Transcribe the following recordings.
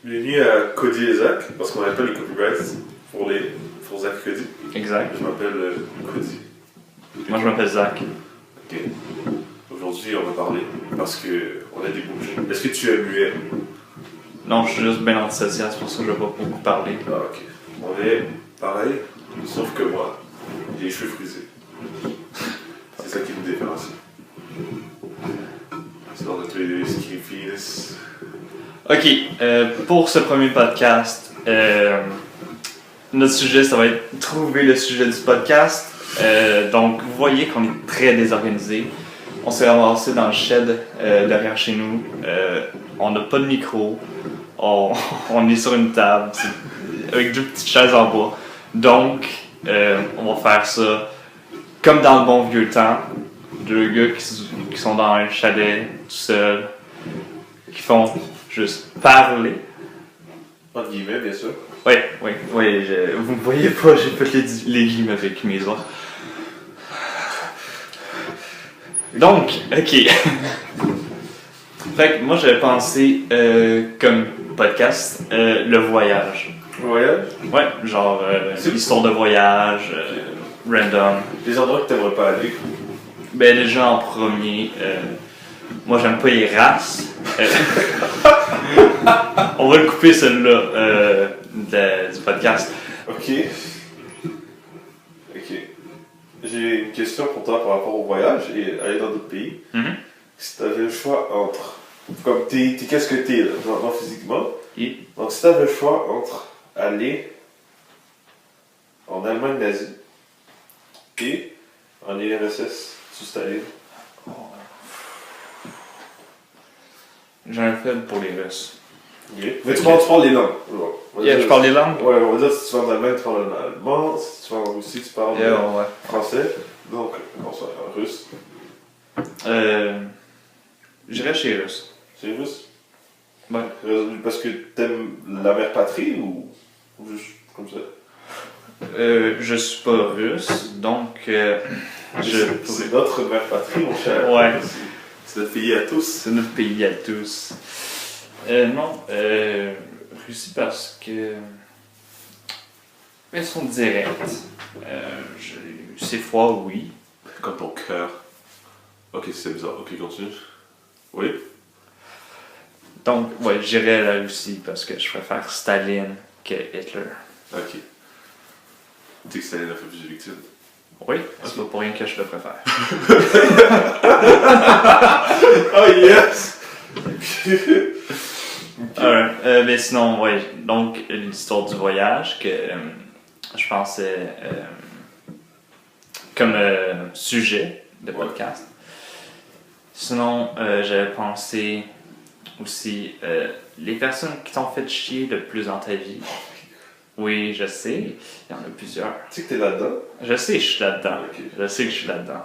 Bienvenue à Cody et Zach, parce qu'on n'avait pas les copyrights pour Zach et Cody. Exact. Je m'appelle Cody. Moi, je m'appelle Zach. Ok. Aujourd'hui, on va parler parce qu'on a des bouches. Est-ce que tu es muet? Non, je suis juste bien antisocial, c'est pour ça que je vais pas beaucoup parler. Ah, ok. On est pareil, sauf que moi, j'ai les cheveux frisés. C'est ça qui nous différencie. C'est dans notre skinny. Ok, pour ce premier podcast, notre sujet, ça va être trouver le sujet du podcast. Donc, vous voyez qu'on est très désorganisé. On s'est ramassé dans le shed derrière chez nous. On n'a pas de micro. On est sur une table avec deux petites chaises en bois. Donc, on va faire ça comme dans le bon vieux temps. Deux gars qui sont dans un chalet tout seuls, qui font juste parler. Entre guillemets, bien sûr. Oui, vous ne voyez pas, j'ai fait les guillemets avec mes doigts. Donc, ok. Fait que moi j'avais pensé comme podcast le voyage. Le voyage? Ouais, genre histoire de voyage, random. Des endroits que t'aimerais pas aller. Ben déjà en premier, moi j'aime pas les races. On va le couper celui-là du podcast. Ok. J'ai une question pour toi par rapport au voyage et aller dans d'autres pays. Mm-hmm. Si tu avais le choix entre. Comme t'es qu'est-ce que t'es là, maintenant physiquement. Et? Donc si tu avais le choix entre aller en Allemagne nazie et en URSS sous Staline. J'ai un faible pour les Russes. Ok. Mais tu parles les langues. Je parle les langues? Ouais, on va dire si tu vas en Allemagne, tu parles allemand. Si tu vas en Russie, tu parles Ouais. français. Donc, bonsoir, russe. J'irais chez les Russes. C'est russe? Ouais. Parce que t'aimes la mère patrie ou juste comme ça? Je suis pas russe, donc C'est notre mère patrie, mon cher. Ouais. C'est notre pays à tous. C'est notre pays à tous. Non, Russie parce que elles sont directes. C'est froid, oui. Comme ton cœur. Ok, c'est bizarre. Ok, continue. Oui. Donc, ouais, j'irais à la Russie parce que je préfère Staline que Hitler. Ok. Tu sais que Staline a fait plus de victimes. Oui, c'est pas pour rien que je le préfère. Oh yes! Alright, mais sinon, ouais, donc l'histoire du voyage que je pensais comme sujet de podcast. Sinon, j'avais pensé aussi les personnes qui t'ont fait chier le plus dans ta vie. Oui, je sais, il y en a plusieurs. Tu sais que t'es là-dedans? Je sais que je suis là-dedans. Okay. Je sais que je suis là-dedans.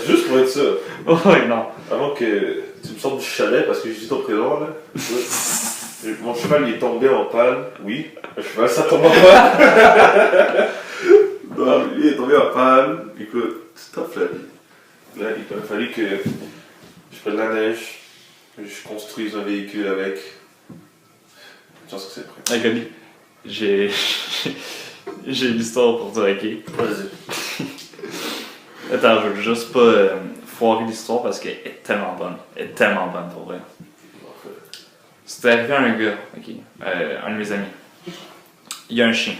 Juste pour être sûr. Oui, non. Avant que tu me sortes du chalet, parce que j'ai dit ton prénom là. Mon cheval il est tombé en panne. Oui, le cheval ça tombe en panne. Non, lui il est tombé en panne. Écoute, c'est tough la vie. Là, il m'a fallu que je prenne la neige, que je construise un véhicule avec. Je pense que c'est prêt. Hey, Gabi, j'ai l'histoire pour dire, ok? Vas-y. Attends, je veux juste pas foirer l'histoire parce qu'elle est tellement bonne. Elle est tellement bonne pour vrai. C'était arrivé à un gars, ok? Un de mes amis. Il a un chien.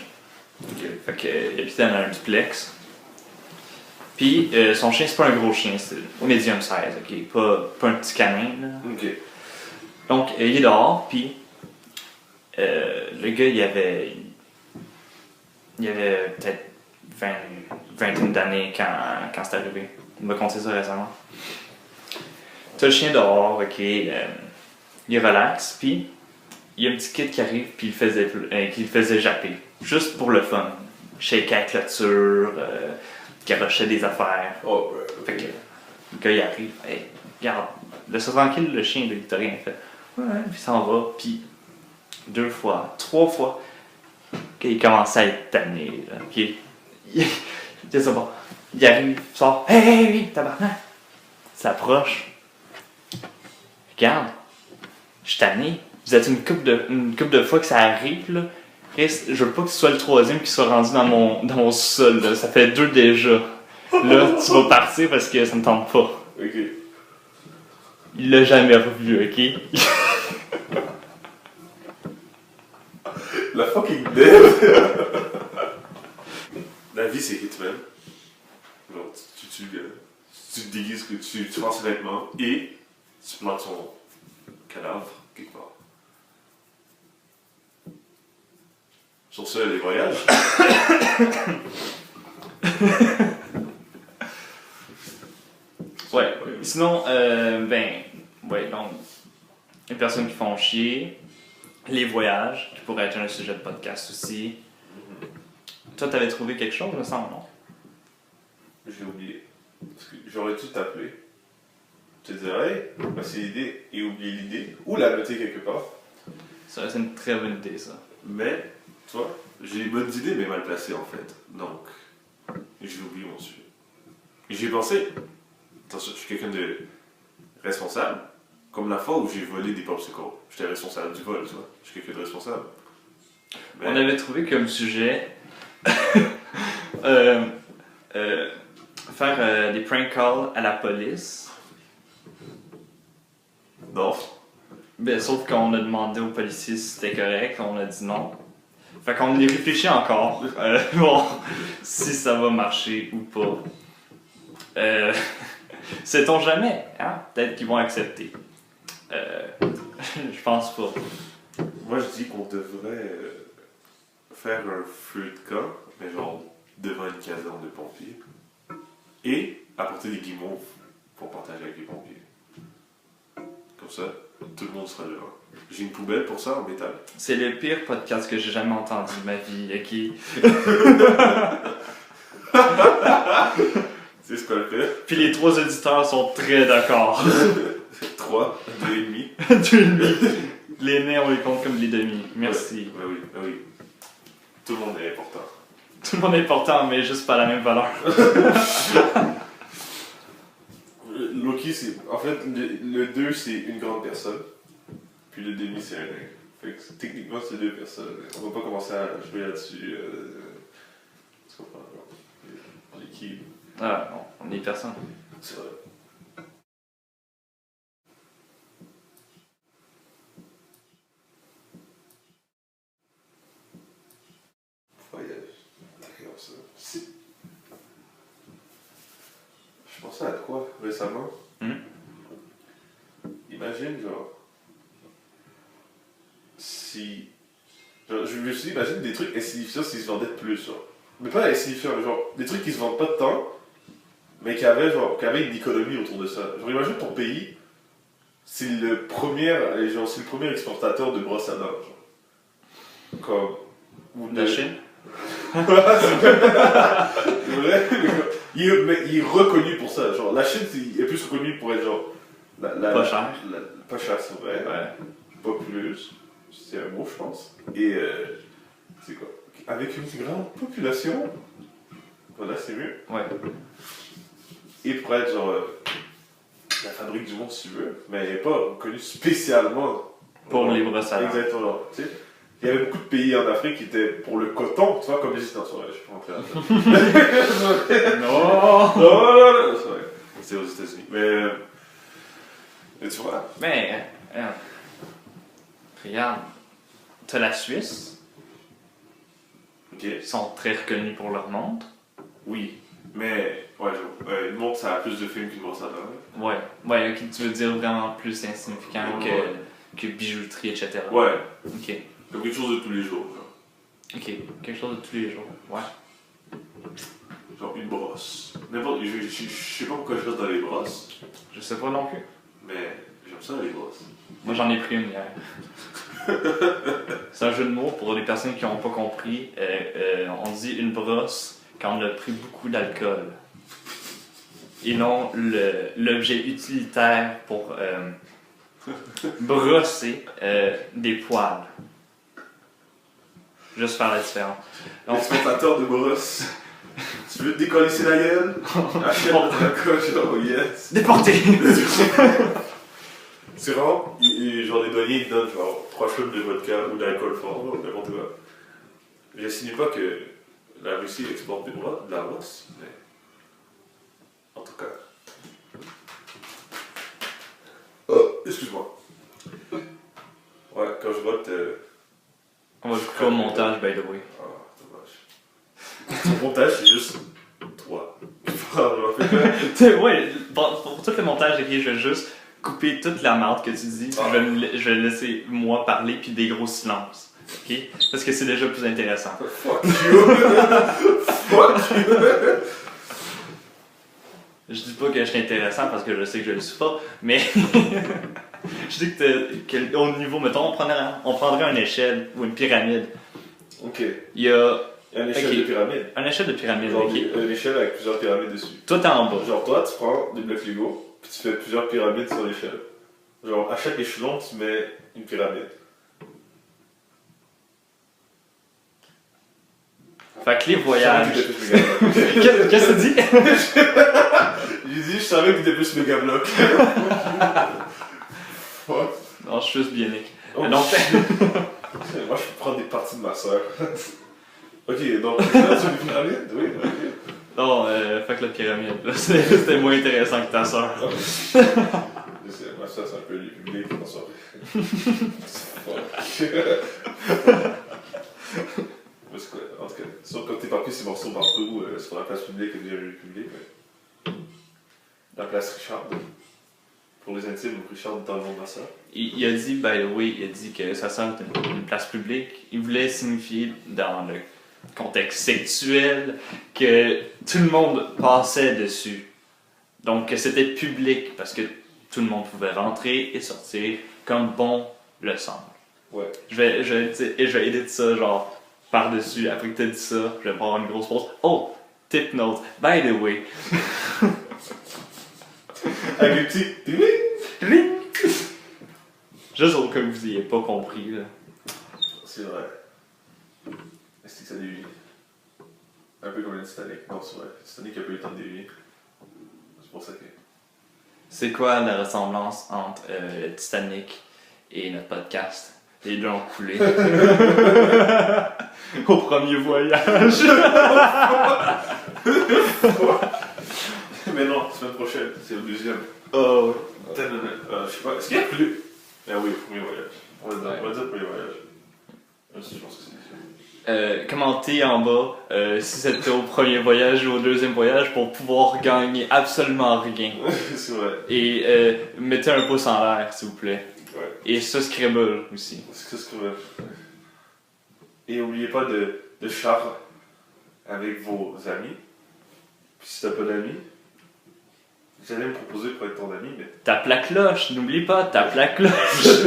Okay. Fait qu'il habitait dans un duplex. Puis son chien, c'est pas un gros chien, c'est medium size, ok? Pas un petit canin, là. Ok. Donc, il est dehors, puis le gars, il avait peut-être vingtaine d'années quand c'est arrivé. Il m'a conté ça récemment. T'as le chien dehors, ok, il relaxe, puis il y a un petit kid qui arrive, puis il faisait japper. Juste pour le fun. Shaker la clôture, garochait des affaires. Oh, Fait que le gars, il arrive, hey, regarde, laisse-le tranquille, le chien, il t'a rien fait. Ouais, puis il s'en va, puis 2 fois, 3 fois, qu'il commençait à être tanné, là. Puis il arrive, il sort, hey, tabarnak! S'approche. Regarde, Je suis tanné. Vous êtes une couple de fois que ça arrive, là. Chris, je veux pas que tu sois le troisième qui soit rendu dans mon sol, là. Ça fait 2 déjà. Là, tu vas partir parce que ça me tente pas. Ok. Il l'a jamais revu, ok? La fucking dead! La vie, c'est Hitman. Genre, tu te déguises, tu prends ses vêtements et tu plantes son cadavre quelque part. Sur ça, les voyages. Ouais. Sinon, donc, les personnes qui font chier, les voyages, qui pourraient être un sujet de podcast aussi. Toi, t'avais trouvé quelque chose, me semble, non? J'ai oublié. Parce que j'aurais dû t'appeler. Te dire, hey, voici l'idée et oublier l'idée. Ou la noter quelque part. Ça, c'est une très bonne idée, ça. Mais, tu vois, j'ai les bonnes idées, mais mal placées en fait. Donc, j'ai oublié mon sujet. Et j'y ai pensé. Attention, je suis quelqu'un de responsable. Comme la fois où j'ai volé des popsicles. J'étais responsable du vol, tu vois. Je suis quelqu'un de responsable. Mais... On avait trouvé comme sujet faire des prank calls à la police. Non. Ben, sauf qu'on a demandé aux policiers si c'était correct, on a dit non. Fait qu'on y réfléchit encore. Bon, si ça va marcher ou pas. Sait-on jamais, hein? Peut-être qu'ils vont accepter. Je pense pas. Moi, je dis qu'on devrait faire un feu de camp, mais genre devant une caserne de pompiers. Et apporter des guimauves pour partager avec les pompiers. Comme ça, tout le monde sera là. J'ai une poubelle pour ça en métal. C'est le pire podcast que j'ai jamais entendu de ma vie, ok? C'est ce qu'on le fait. Puis les 3 auditeurs sont très d'accord. 3, 2,5. 2,5. Les nez, on les compte comme les demi. Merci. Ouais, oui. Tout le monde est important. Tout le monde est important, mais juste pas la même valeur. Loki, c'est. En fait, le 2, c'est une grande personne. Puis le demi, c'est un nain. Fait que techniquement, c'est 2 personnes. On va pas commencer à jouer là-dessus. Tu comprends? On est qui? Ah non, on est personne. C'est vrai. Voyage. Regarde ça. Je pensais à quoi récemment? Imagine, genre. Si. Genre, je me suis dit, imagine des trucs insignifiants s'ils se vendaient de plus, genre. Mais pas insignifiants, genre, des trucs qui se vendent pas de temps, mais qui avaient une économie autour de ça. Genre, imagine ton pays, c'est le premier exportateur de brosses à dents, genre. Comme. Ou La Chine? C'est vrai, il est reconnu pour ça. Genre, la Chine est plus reconnue pour être genre. Pas cher. Pas cher, c'est vrai. Ouais. Pas plus. C'est un mot, je pense. Et c'est quoi? Avec une grande population. Voilà, c'est mieux. Ouais. Et pour être genre. La fabrique du monde, si tu veux. Mais elle n'est pas reconnue spécialement. Pour les brosses à dents. Exactement. Tu sais. Il y avait beaucoup de pays en Afrique qui étaient pour le coton, tu vois, comme les États-Unis. Je suis pas rentré là-dedans. Non! Non, c'est vrai. C'est aux États-Unis. Mais tu vois. Mais, regarde, t'as la Suisse. Ok. Ils sont très reconnus pour leur montre. Oui. Mais, ouais, une montre, ça a plus de films qu'une brosse à dents. Ouais, ok, tu veux dire vraiment plus insignifiant que bijouterie, etc. Ouais. Ok. Comme quelque chose de tous les jours. Genre, Ok, quelque chose de tous les jours. Ouais. genre une brosse. N'importe. Je sais pas pourquoi je reste dans les brosses, Je sais pas non plus. mais j'aime ça les brosses. Moi j'en ai pris une hier. C'est un jeu de mots pour les personnes qui n'ont pas compris. On dit une brosse quand on a pris beaucoup d'alcool. Et non l'objet utilitaire pour brosser des poils. Juste faire la différence. Donc, L'exportateur de brosses. Tu veux te décoller la gueule? Achète de la coche, oh yes! déporté! C'est vraiment, genre les douaniers ils te donnent genre 3 shots de vodka ou d'alcool fort, ou n'importe quoi. J'insinue pas que la Russie exporte de la Rosse, mais en tout cas. Oh, excuse-moi. Ouais, quand je vote. On va le couper au montage, by the way. Ah, dommage. Son montage, c'est juste 3. Ouais, pour tout le montage, ok, je vais juste couper toute la marde que tu dis, puis je vais laisser moi parler, puis des gros silences. Ok? Parce que c'est déjà plus intéressant. Fuck you! Fuck you! Je dis pas que je suis intéressant parce que je sais que je le suis pas, mais je dis que au niveau, mettons, on prendrait une échelle ou une pyramide. Ok. Il y a une échelle de pyramide. Une échelle de pyramide, Genre, ok. une échelle avec plusieurs pyramides dessus. Toi, t'es en bas. Genre, toi, tu prends des blocs Lego, puis tu fais plusieurs pyramides sur l'échelle. Genre, à chaque échelon, tu mets une pyramide. Fait que les voyages. Qu'est-ce que tu dis? J'ai dit, je savais que t'étais plus méga bloc. Fuck. Non, je suis juste bionique. Oh, Donc, moi, je peux prendre des parties de ma soeur. Ok, donc, là, c'est une pyramide? Oui, ok. non, fait que la pyramide, là, c'était moins intéressant que ta soeur. Ma soeur, c'est un peu les publics, ma soeur. En tout cas, sauf quand t'éparpilles ces morceaux partout, sur la place publique et des rues publiques, mais... La place Richard, pour les intimes, Richard dans le nom de ma soeur. Il a dit, by the way, il a dit que sa soeur était une place publique. Il voulait signifier dans le contexte sexuel que tout le monde passait dessus. Donc que c'était public parce que tout le monde pouvait rentrer et sortir comme bon le semble. Ouais. Je vais éditer ça genre par-dessus. Après que tu as dit ça, je vais prendre une grosse pause. Oh, tip note, by the way. Avec les petits... Juste au cas où vous n'ayez pas compris. Là. C'est vrai. Est-ce que ça dévie? Un peu comme le Titanic. Non, c'est vrai. Le Titanic n'a pas eu le temps de dévier. C'est pour ça que... C'est quoi la ressemblance entre Titanic et notre podcast? Les deux ont coulé. Au premier voyage. Mais non, semaine prochaine, c'est le deuxième. Oh. Je sais pas, est-ce qu'il y a plus? Ah oui, premier voyage. On va dire premier voyage. Je pense que c'est Commentez en bas si c'était au premier voyage ou au deuxième voyage pour pouvoir gagner absolument rien. c'est vrai. Et mettez un pouce en l'air, s'il vous plaît. Ouais. Et subscribe aussi. Et n'oubliez pas de char avec vos amis. Puis si t'as pas d'amis, j'allais me proposer pour être ton ami, mais... Tape la cloche, n'oublie pas, tape la cloche.